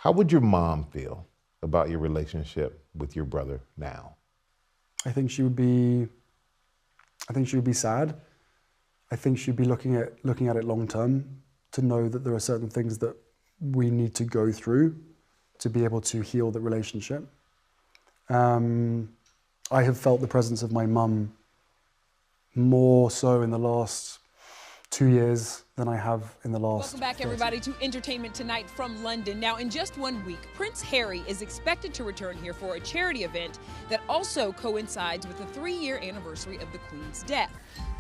How would your mom feel about your relationship with your brother now? I think she would be sad. I think she'd be looking at it long term to know that there are certain things that we need to go through to be able to heal the relationship. I have felt the presence of my mum more so in the last 2 years than I have in the last. Welcome back, everybody, to Entertainment Tonight from London. Now, in just 1 week, Prince Harry is expected to return here for a charity event that also coincides with the 3-year anniversary of the Queen's death.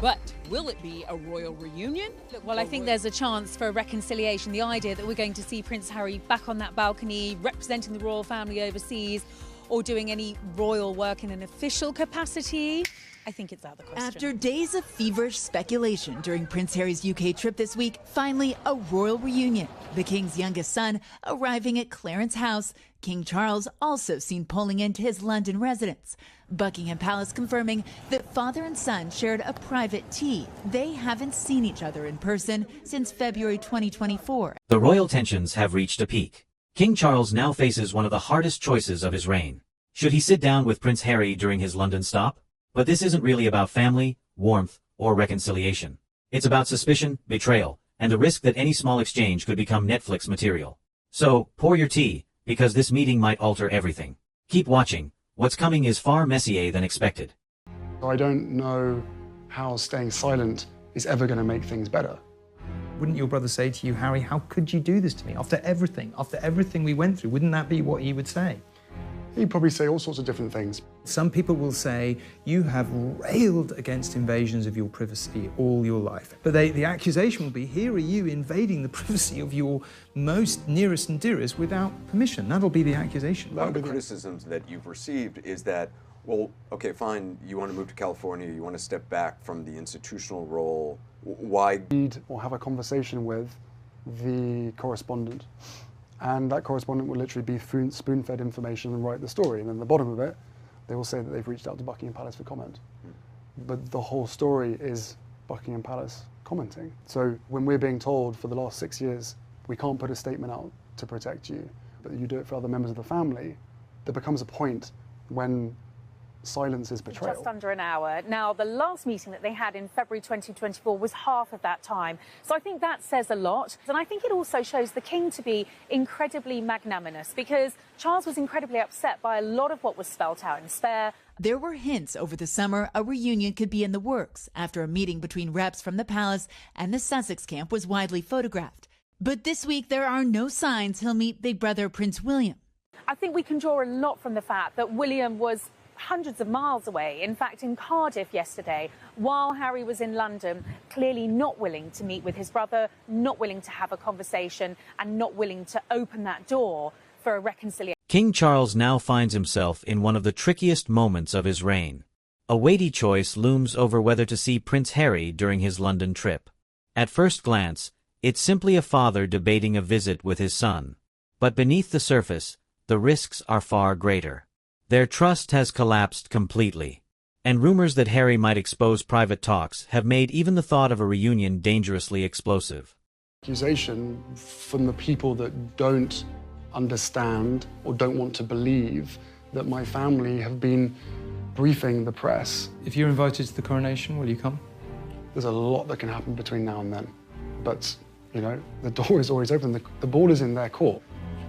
But will it be a royal reunion? Well, I think there's a chance for a reconciliation. The idea that we're going to see Prince Harry back on that balcony, representing the royal family overseas, or doing any royal work in an official capacity, I think it's out of the question. After days of feverish speculation during Prince Harry's UK trip this week, finally a royal reunion. The King's youngest son arriving at Clarence House. King Charles also seen pulling into his London residence. Buckingham Palace confirming that father and son shared a private tea. They haven't seen each other in person since February 2024. The royal tensions have reached a peak. King Charles now faces one of the hardest choices of his reign. Should he sit down with Prince Harry during his London stop? But this isn't really about family, warmth, or reconciliation. It's about suspicion, betrayal, and the risk that any small exchange could become Netflix material. So, pour your tea, because this meeting might alter everything. Keep watching. What's coming is far messier than expected. I don't know how staying silent is ever going to make things better. Wouldn't your brother say to you, Harry, how could you do this to me? After everything we went through, wouldn't that be what he would say? He'd probably say all sorts of different things. Some people will say, you have railed against invasions of your privacy all your life. But the accusation will be, here are you invading the privacy of your most nearest and dearest without permission. That'll be the accusation. One of the criticisms that you've received is that, well, okay, fine, you want to move to California, you want to step back from the institutional role. Why? Or have a conversation with the correspondent. And that correspondent will literally be spoon-fed information and write the story. And then at the bottom of it, they will say that they've reached out to Buckingham Palace for comment. But the whole story is Buckingham Palace commenting. So when we're being told for the last 6 years, we can't put a statement out to protect you, but you do it for other members of the family, there becomes a point when silence is betrayal. Just under an hour. Now, the last meeting that they had in February 2024 was half of that time. So I think that says a lot. And I think it also shows the King to be incredibly magnanimous, because Charles was incredibly upset by a lot of what was spelt out in Spare. There were hints over the summer a reunion could be in the works after a meeting between reps from the palace and the Sussex camp was widely photographed. But this week, there are no signs he'll meet big brother Prince William. I think we can draw a lot from the fact that William was hundreds of miles away, in fact in Cardiff yesterday, while Harry was in London, clearly not willing to meet with his brother, not willing to have a conversation, and not willing to open that door for a reconciliation. King Charles now finds himself in one of the trickiest moments of his reign. A weighty choice looms over whether to see Prince Harry during his London trip. At first glance, it's simply a father debating a visit with his son. But beneath the surface, the risks are far greater. Their trust has collapsed completely, and rumors that Harry might expose private talks have made even the thought of a reunion dangerously explosive. Accusation from the people that don't understand or don't want to believe that my family have been briefing the press. If you're invited to the coronation, will you come? There's a lot that can happen between now and then, but, you know, the door is always open. The ball is in their court.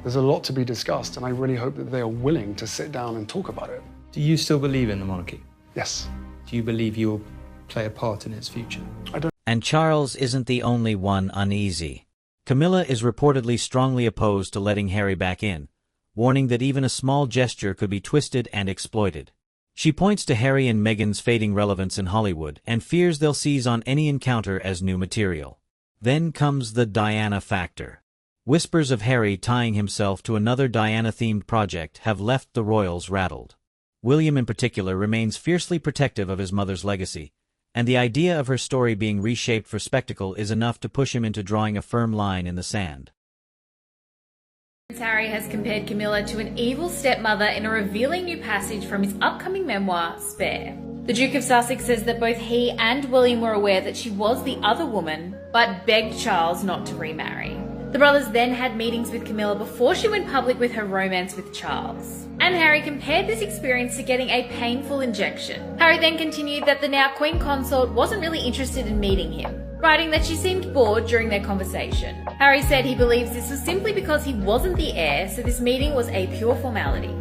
There's a lot to be discussed, and I really hope that they are willing to sit down and talk about it. Do you still believe in the monarchy? Yes. Do you believe you'll play a part in its future? I don't. And Charles isn't the only one uneasy. Camilla is reportedly strongly opposed to letting Harry back in, warning that even a small gesture could be twisted and exploited. She points to Harry and Meghan's fading relevance in Hollywood and fears they'll seize on any encounter as new material. Then comes the Diana factor. Whispers of Harry tying himself to another Diana-themed project have left the royals rattled. William in particular remains fiercely protective of his mother's legacy, and the idea of her story being reshaped for spectacle is enough to push him into drawing a firm line in the sand. Prince Harry has compared Camilla to an evil stepmother in a revealing new passage from his upcoming memoir, Spare. The Duke of Sussex says that both he and William were aware that she was the other woman, but begged Charles not to remarry. The brothers then had meetings with Camilla before she went public with her romance with Charles. And Harry compared this experience to getting a painful injection. Harry then continued that the now Queen Consort wasn't really interested in meeting him, writing that she seemed bored during their conversation. Harry said he believes this was simply because he wasn't the heir, so this meeting was a pure formality.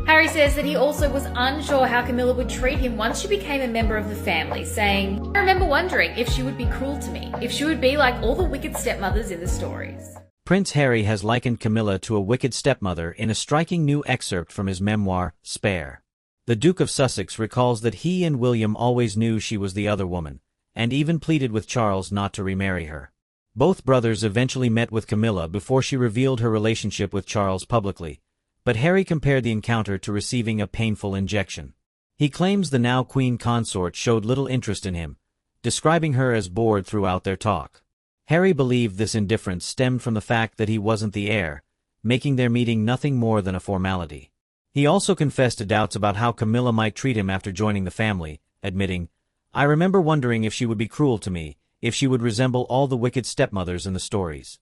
Harry says that he also was unsure how Camilla would treat him once she became a member of the family, saying, "I remember wondering if she would be cruel to me, if she would be like all the wicked stepmothers in the stories." Prince Harry has likened Camilla to a wicked stepmother in a striking new excerpt from his memoir, Spare. The Duke of Sussex recalls that he and William always knew she was the other woman, and even pleaded with Charles not to remarry her. Both brothers eventually met with Camilla before she revealed her relationship with Charles publicly, but Harry compared the encounter to receiving a painful injection. He claims the now Queen Consort showed little interest in him, describing her as bored throughout their talk. Harry believed this indifference stemmed from the fact that he wasn't the heir, making their meeting nothing more than a formality. He also confessed to doubts about how Camilla might treat him after joining the family, admitting, "I remember wondering if she would be cruel to me, if she would resemble all the wicked stepmothers in the stories."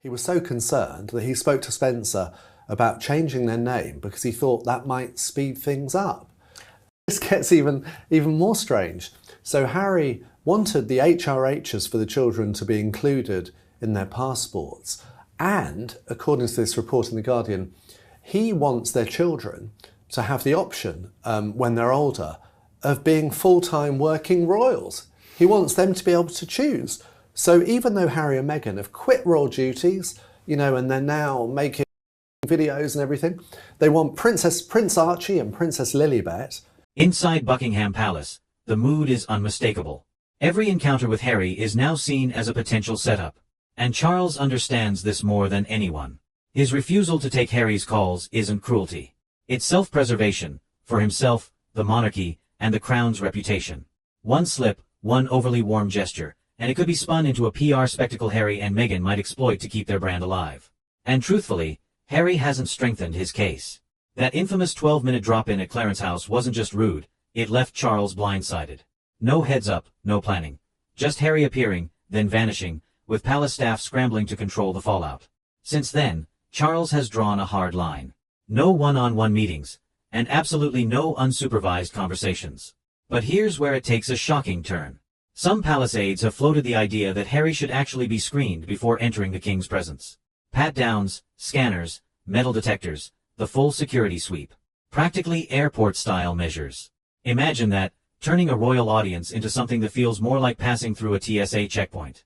He was so concerned that he spoke to Spencer about changing their name because he thought that might speed things up. This gets even more strange. So Harry wanted the HRHs for the children to be included in their passports. And, according to this report in The Guardian, he wants their children to have the option, when they're older, of being full-time working royals. He wants them to be able to choose. So even though Harry and Meghan have quit royal duties, and they're now making videos and everything, they want Prince Archie and Princess Lilibet. Inside Buckingham Palace, the mood is unmistakable. Every encounter with Harry is now seen as a potential setup, and Charles understands this more than anyone. His refusal to take Harry's calls isn't cruelty. It's self-preservation, for himself, the monarchy, and the crown's reputation. One slip, one overly warm gesture, and it could be spun into a PR spectacle Harry and Meghan might exploit to keep their brand alive. And truthfully, Harry hasn't strengthened his case. That infamous 12-minute drop-in at Clarence House wasn't just rude, it left Charles blindsided. No heads-up, no planning. Just Harry appearing, then vanishing, with palace staff scrambling to control the fallout. Since then, Charles has drawn a hard line. No one-on-one meetings, and absolutely no unsupervised conversations. But here's where it takes a shocking turn. Some palace aides have floated the idea that Harry should actually be screened before entering the king's presence. Pat-downs, scanners, metal detectors, the full security sweep. Practically airport-style measures. Imagine that, turning a royal audience into something that feels more like passing through a TSA checkpoint.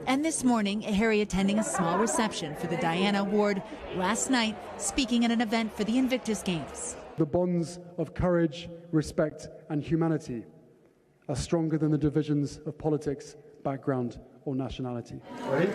And this morning, Harry attending a small reception for the Diana Award. Last night, speaking at an event for the Invictus Games. The bonds of courage, respect, and humanity are stronger than the divisions of politics, background, or nationality. Ready?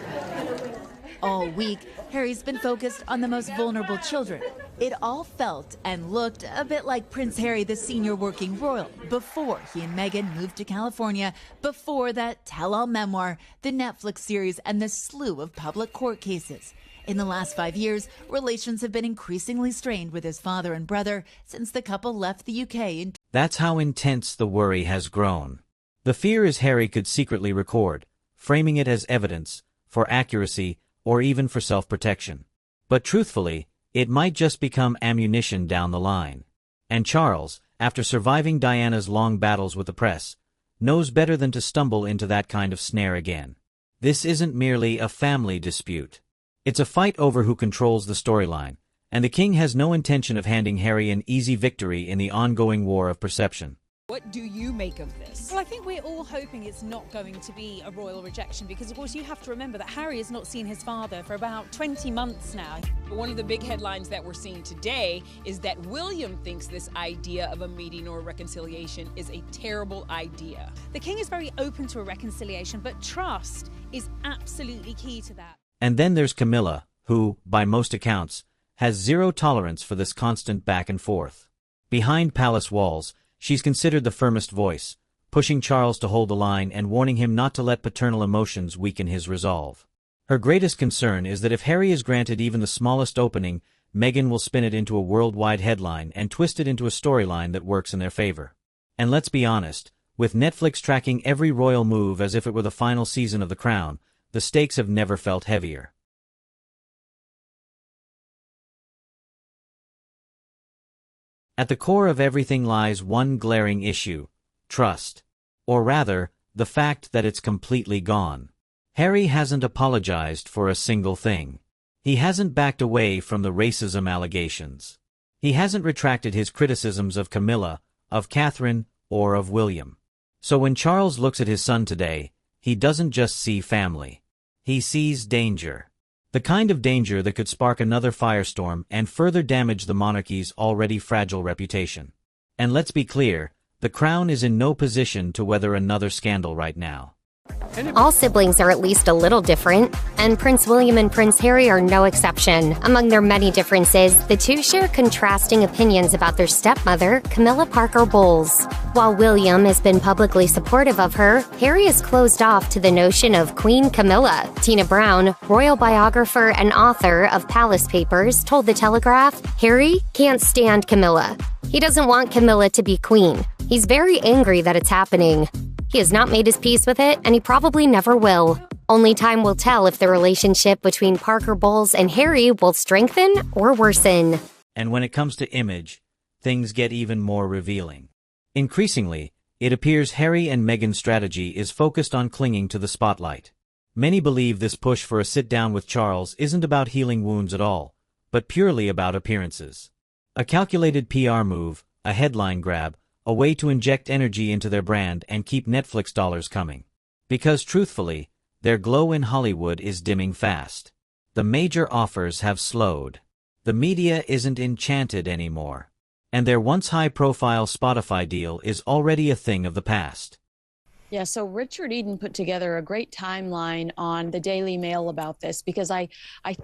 All week, Harry's been focused on the most vulnerable children. It all felt and looked a bit like Prince Harry, the senior working royal, before he and Meghan moved to California, before that tell-all memoir, the Netflix series, and the slew of public court cases. In the last 5 years, relations have been increasingly strained with his father and brother since the couple left the UK. That's how intense the worry has grown. The fear is Harry could secretly record, framing it as evidence, for accuracy, or even for self-protection. But truthfully, it might just become ammunition down the line. And Charles, after surviving Diana's long battles with the press, knows better than to stumble into that kind of snare again. This isn't merely a family dispute. It's a fight over who controls the storyline, and the king has no intention of handing Harry an easy victory in the ongoing war of perception. What do you make of this? Well, I think we're all hoping it's not going to be a royal rejection because, of course, you have to remember that Harry has not seen his father for about 20 months now. One of the big headlines that we're seeing today is that William thinks this idea of a meeting or a reconciliation is a terrible idea. The king is very open to a reconciliation, but trust is absolutely key to that. And then there's Camilla, who, by most accounts, has zero tolerance for this constant back and forth. Behind palace walls, she's considered the firmest voice, pushing Charles to hold the line and warning him not to let paternal emotions weaken his resolve. Her greatest concern is that if Harry is granted even the smallest opening, Meghan will spin it into a worldwide headline and twist it into a storyline that works in their favor. And let's be honest, With Netflix tracking every royal move as if it were the final season of The Crown, the stakes have never felt heavier. At the core of everything lies one glaring issue: trust. Or rather, the fact that it's completely gone. Harry hasn't apologized for a single thing. He hasn't backed away from the racism allegations. He hasn't retracted his criticisms of Camilla, of Catherine, or of William. So when Charles looks at his son today, he doesn't just see family. He sees danger. The kind of danger that could spark another firestorm and further damage the monarchy's already fragile reputation. And let's be clear, the Crown is in no position to weather another scandal right now. All siblings are at least a little different, and Prince William and Prince Harry are no exception. Among their many differences, the two share contrasting opinions about their stepmother, Camilla Parker Bowles. While William has been publicly supportive of her, Harry is closed off to the notion of Queen Camilla. Tina Brown, royal biographer and author of Palace Papers, told The Telegraph, Harry can't stand Camilla. He doesn't want Camilla to be queen. He's very angry that it's happening. He has not made his peace with it, and he probably never will. Only time will tell if the relationship between Parker Bowles and Harry will strengthen or worsen. And when it comes to image, things get even more revealing. Increasingly, it appears Harry and Meghan's strategy is focused on clinging to the spotlight. Many believe this push for a sit-down with Charles isn't about healing wounds at all, but purely about appearances. A calculated PR move, a headline grab, a way to inject energy into their brand and keep Netflix dollars coming. Because truthfully, their glow in Hollywood is dimming fast. The major offers have slowed. The media isn't enchanted anymore. And their once high-profile Spotify deal is already a thing of the past. Yeah, so Richard Eden put together a great timeline on the Daily Mail about this, because I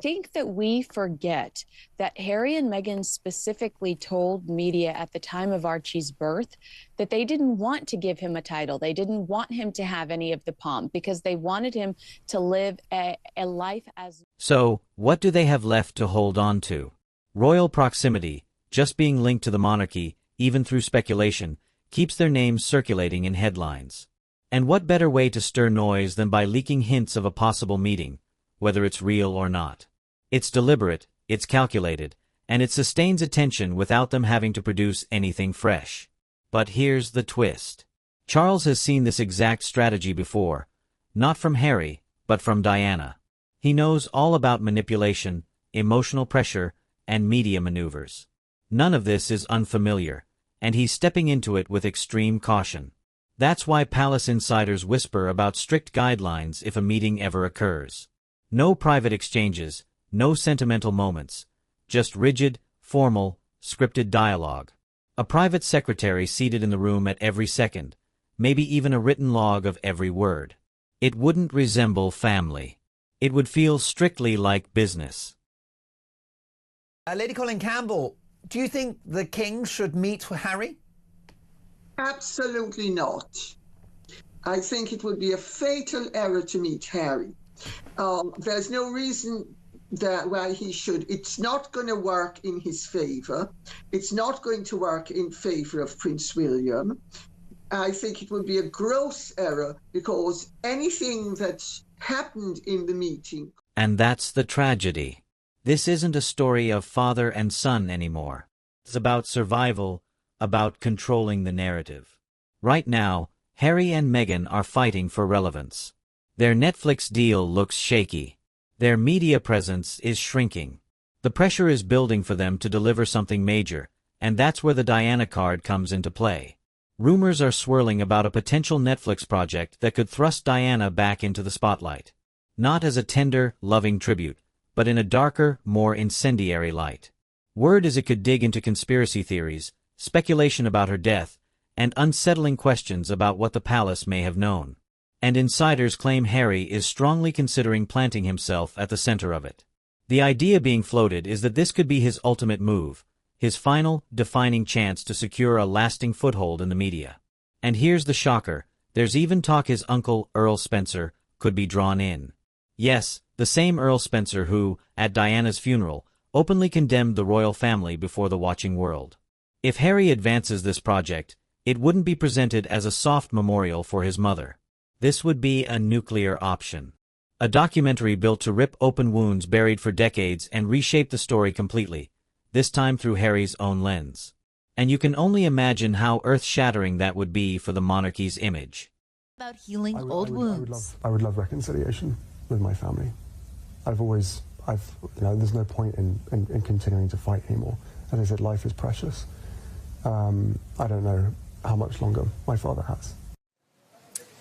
think that we forget that Harry and Meghan specifically told media at the time of Archie's birth that they didn't want to give him a title. They didn't want him to have any of the pomp because they wanted him to live a life as... So, what do they have left to hold on to? Royal proximity, just being linked to the monarchy, even through speculation, keeps their names circulating in headlines. And what better way to stir noise than by leaking hints of a possible meeting, whether it's real or not? It's deliberate, it's calculated, and it sustains attention without them having to produce anything fresh. But here's the twist. Charles has seen this exact strategy before, not from Harry, but from Diana. He knows all about manipulation, emotional pressure, and media maneuvers. None of this is unfamiliar, and he's stepping into it with extreme caution. That's why palace insiders whisper about strict guidelines if a meeting ever occurs. No private exchanges, no sentimental moments, just rigid, formal, scripted dialogue. A private secretary seated in the room at every second, maybe even a written log of every word. It wouldn't resemble family. It would feel strictly like business. Lady Colin Campbell, do you think the king should meet Harry? Absolutely not. I think it would be a fatal error to meet Harry. There's no reason why he should. It's not going to work in his favor. It's not going to work in favor of Prince William. I think it would be a gross error because anything that's happened in the meeting. And that's the tragedy. This isn't a story of father and son anymore. It's about survival, about controlling the narrative. Right now, Harry and Meghan are fighting for relevance. Their Netflix deal looks shaky. Their media presence is shrinking. The pressure is building for them to deliver something major, and that's where the Diana card comes into play. Rumors are swirling about a potential Netflix project that could thrust Diana back into the spotlight. Not as a tender, loving tribute, but in a darker, more incendiary light. Word is it could dig into conspiracy theories, speculation about her death, and unsettling questions about what the palace may have known. And insiders claim Harry is strongly considering planting himself at the center of it. The idea being floated is that this could be his ultimate move, his final, defining chance to secure a lasting foothold in the media. And here's the shocker, there's even talk his uncle, Earl Spencer, could be drawn in. Yes, the same Earl Spencer who, at Diana's funeral, openly condemned the royal family before the watching world. If Harry advances this project, It wouldn't be presented as a soft memorial for his mother. This would be a nuclear option. A documentary built to rip open wounds buried for decades and reshape the story completely, this time through Harry's own lens. And you can only imagine how earth-shattering that would be for the monarchy's image. About healing old wounds. I would love reconciliation with my family. There's no point in continuing to fight anymore. As I said, life is precious. I don't know how much longer my father has.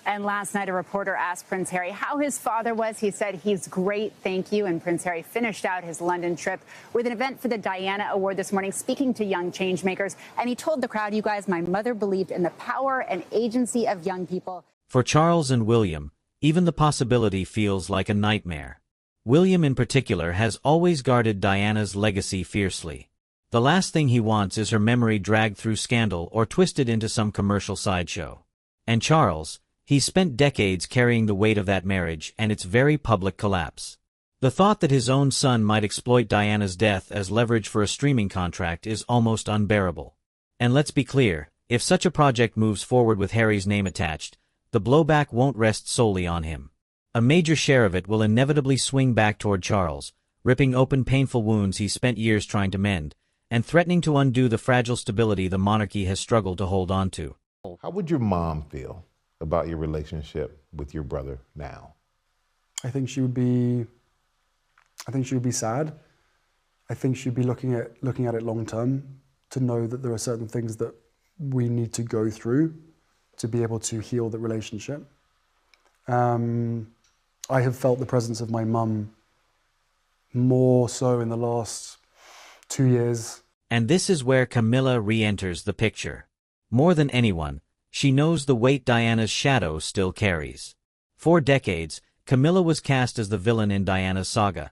And last night, a reporter asked Prince Harry how his father was. He said, "He's great, thank you." And Prince Harry finished out his London trip with an event for the Diana Award this morning, speaking to young changemakers. And he told the crowd, "You guys, my mother believed in the power and agency of young people." For Charles and William, even the possibility feels like a nightmare. William in particular has always guarded Diana's legacy fiercely. The last thing he wants is her memory dragged through scandal or twisted into some commercial sideshow. And Charles, he's spent decades carrying the weight of that marriage and its very public collapse. The thought that his own son might exploit Diana's death as leverage for a streaming contract is almost unbearable. And let's be clear, if such a project moves forward with Harry's name attached, the blowback won't rest solely on him. A major share of it will inevitably swing back toward Charles, ripping open painful wounds he spent years trying to mend, and threatening to undo the fragile stability the monarchy has struggled to hold on to. How would your mom feel about your relationship with your brother now? I think she would be sad. I think she'd be looking at it long term to know that there are certain things that we need to go through to be able to heal the relationship. I have felt the presence of my mum more so in the last 2 years. And this is where Camilla re-enters the picture. More than anyone, she knows the weight Diana's shadow still carries. For decades, Camilla was cast as the villain in Diana's saga.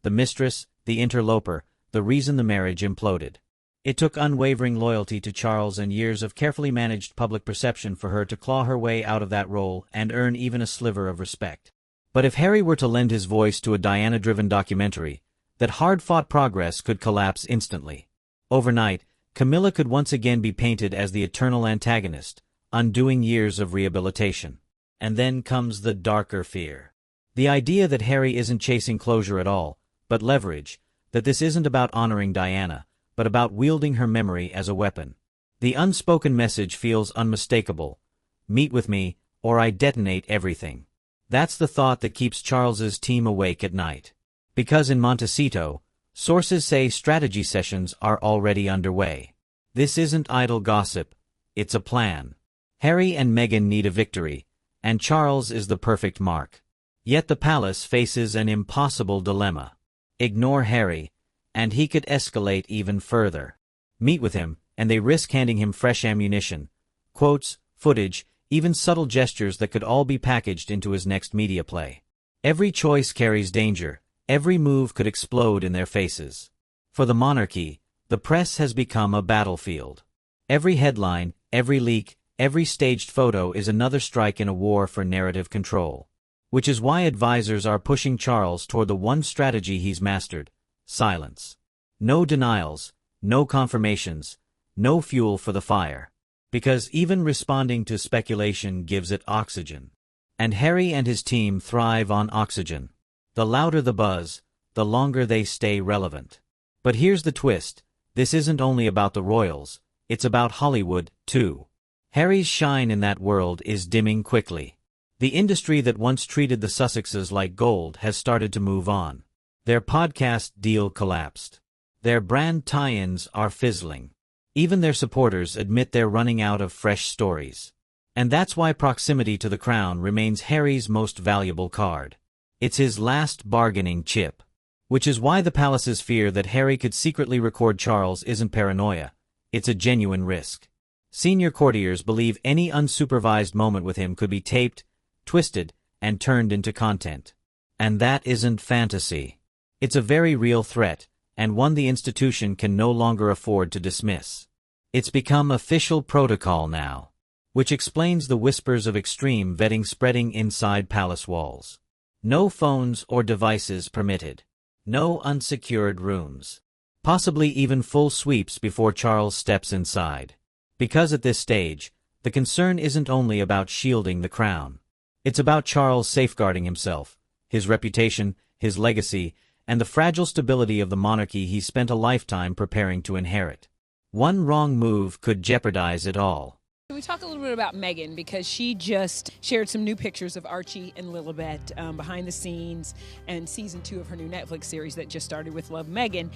The mistress, the interloper, the reason the marriage imploded. It took unwavering loyalty to Charles and years of carefully managed public perception for her to claw her way out of that role and earn even a sliver of respect. But if Harry were to lend his voice to a Diana-driven documentary, that hard-fought progress could collapse instantly. Overnight, Camilla could once again be painted as the eternal antagonist, undoing years of rehabilitation. And then comes the darker fear. The idea that Harry isn't chasing closure at all, but leverage, that this isn't about honoring Diana, but about wielding her memory as a weapon. The unspoken message feels unmistakable. Meet with me, or I detonate everything. That's the thought that keeps Charles's team awake at night. Because in Montecito, sources say strategy sessions are already underway. This isn't idle gossip, it's a plan. Harry and Meghan need a victory, and Charles is the perfect mark. Yet the palace faces an impossible dilemma. Ignore Harry, and he could escalate even further. Meet with him, and they risk handing him fresh ammunition. Quotes, footage, even subtle gestures that could all be packaged into his next media play. Every choice carries danger, every move could explode in their faces. For the monarchy, the press has become a battlefield. Every headline, every leak, every staged photo is another strike in a war for narrative control. Which is why advisors are pushing Charles toward the one strategy he's mastered: silence. No denials, no confirmations, no fuel for the fire. Because even responding to speculation gives it oxygen. And Harry and his team thrive on oxygen. The louder the buzz, the longer they stay relevant. But here's the twist: this isn't only about the royals, it's about Hollywood, too. Harry's shine in that world is dimming quickly. The industry that once treated the Sussexes like gold has started to move on. Their podcast deal collapsed. Their brand tie-ins are fizzling. Even their supporters admit they're running out of fresh stories. And that's why proximity to the crown remains Harry's most valuable card. It's his last bargaining chip. Which is why the palace's fear that Harry could secretly record Charles isn't paranoia. It's a genuine risk. Senior courtiers believe any unsupervised moment with him could be taped, twisted, and turned into content. And that isn't fantasy. It's a very real threat, and one the institution can no longer afford to dismiss. It's become official protocol now. Which explains the whispers of extreme vetting spreading inside palace walls. No phones or devices permitted. No unsecured rooms. Possibly even full sweeps before Charles steps inside. Because at this stage, the concern isn't only about shielding the crown. It's about Charles safeguarding himself, his reputation, his legacy, and the fragile stability of the monarchy he spent a lifetime preparing to inherit. One wrong move could jeopardize it all. Can we talk a little bit about Meghan, because she just shared some new pictures of Archie and Lilibet behind the scenes and season 2 of her new Netflix series that just started with Love Meghan.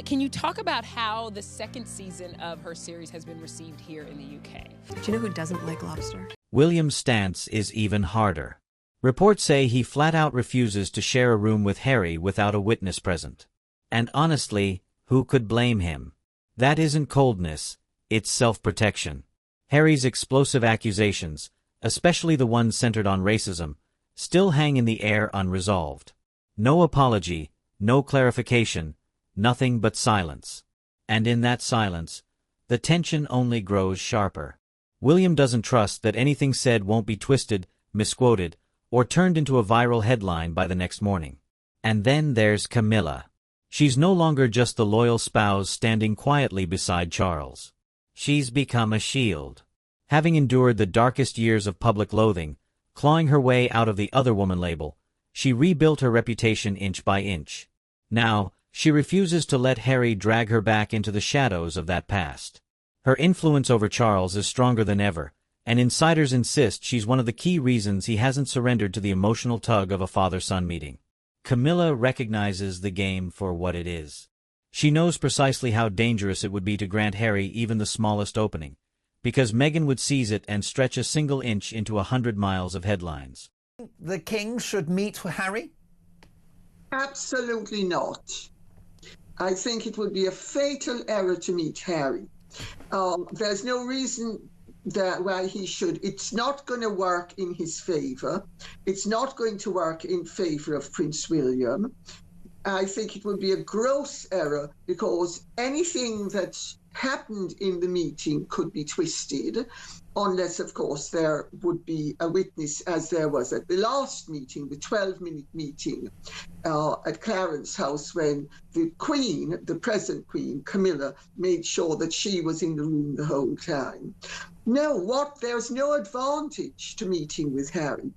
Can you talk about how the second season of her series has been received here in the UK? Do you know who doesn't like lobster? William's stance is even harder. Reports say he flat out refuses to share a room with Harry without a witness present. And honestly, who could blame him? That isn't coldness, it's self-protection. Harry's explosive accusations, especially the ones centered on racism, still hang in the air unresolved. No apology, no clarification, nothing but silence. And in that silence, the tension only grows sharper. William doesn't trust that anything said won't be twisted, misquoted, or turned into a viral headline by the next morning. And then there's Camilla. She's no longer just the loyal spouse standing quietly beside Charles. She's become a shield. Having endured the darkest years of public loathing, clawing her way out of the other woman label, she rebuilt her reputation inch by inch. Now, she refuses to let Harry drag her back into the shadows of that past. Her influence over Charles is stronger than ever, and insiders insist she's one of the key reasons he hasn't surrendered to the emotional tug of a father-son meeting. Camilla recognizes the game for what it is. She knows precisely how dangerous it would be to grant Harry even the smallest opening, because Meghan would seize it and stretch a single inch into 100 miles of headlines. The king should meet with Harry? Absolutely not. I think it would be a fatal error to meet Harry. There's no reason why he should. It's not going to work in his favor. It's not going to work in favor of Prince William. I think it would be a gross error, because anything that's happened in the meeting could be twisted, unless, of course, there would be a witness, as there was at the last meeting, the 12-minute meeting at Clarence House, when the Queen, the present Queen, Camilla, made sure that she was in the room the whole time. No, there's no advantage to meeting with Harry.